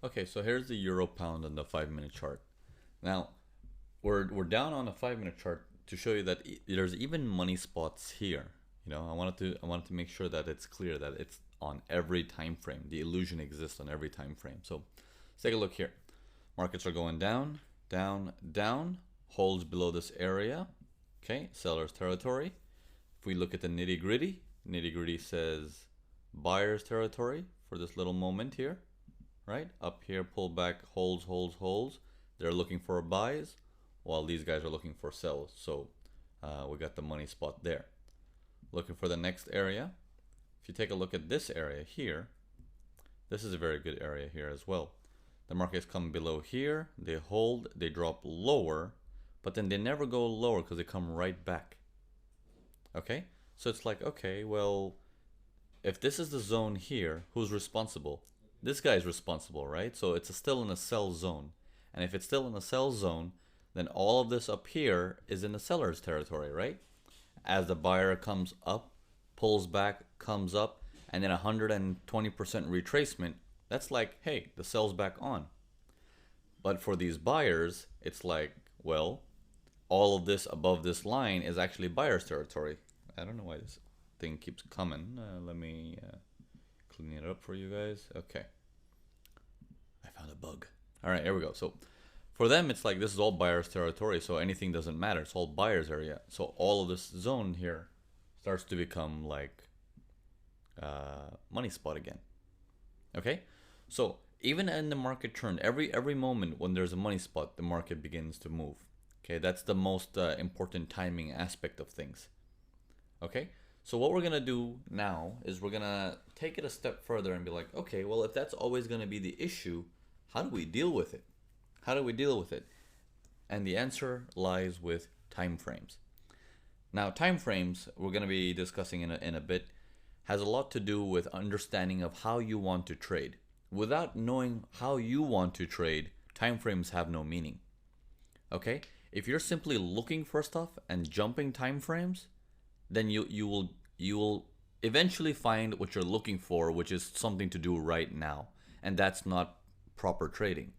Okay, so here's the euro pound on the 5 minute chart. Now, we're down on the 5 minute chart to show you that there's even money spots here. I wanted to make sure that it's clear that it's on every time frame. The illusion exists on every time frame. So let's take a look here. Markets are going down, down, down, holds below this area. Okay, seller's territory. If we look at the nitty gritty says buyer's territory for this little moment here, right? Up here, pull back, holds, holds, holds. They're looking for buys, while these guys are looking for sells. So we got the money spot there. Looking for the next area. If you take a look at this area here, this is a very good area here as well. The markets come below here, they hold, they drop lower, but then they never go lower because they come right back. Okay, so it's like, okay, well, if this is the zone here, who's responsible? This guy is responsible, right? So it's still in a sell zone. And if it's still in a sell zone, then all of this up here is in the seller's territory, right? As the buyer comes up, pulls back, comes up, and then 120% retracement, that's like, hey, the sell's back on. But for these buyers, it's like, well, all of this above this line is actually buyer's territory. I don't know why this thing keeps coming. Let me clean it up for you guys. Okay. I found a bug. All right, here we go. So for them, it's like this is all buyer's territory, so anything doesn't matter. It's all buyer's area. So all of this zone here starts to become like money spot again. Okay, so even in the market turn, every moment when there's a money spot, the market begins to move. Okay, that's the most important timing aspect of things. Okay, so what we're gonna do now is we're gonna take it a step further and be like, okay, well, if that's always gonna be the issue, how do we deal with it? How do we deal with it? And the answer lies with time frames. Now, time frames, we're going to be discussing in a bit, has a lot to do with understanding of how you want to trade. Without knowing how you want to trade, time frames have no meaning. Okay? If you're simply looking for stuff and jumping time frames, then you will eventually find what you're looking for, which is something to do right now, and that's not proper trading.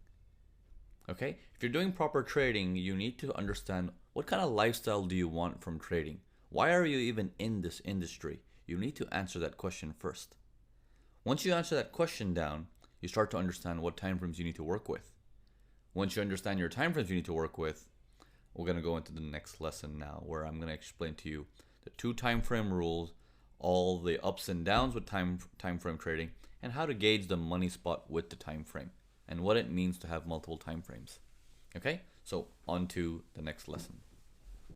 Okay, if you're doing proper trading, you need to understand what kind of lifestyle do you want from trading. Why are you even in this industry? You need to answer that question first. Once you answer that question down, you start to understand what time frames you need to work with. Once you understand your time frames you need to work with, we're going to go into the next lesson now, where I'm going to explain to you the 2 time frame rules, all the ups and downs with time frame trading, and how to gauge the money spot with the time frame, and what it means to have multiple time frames. Okay, so on to the next lesson.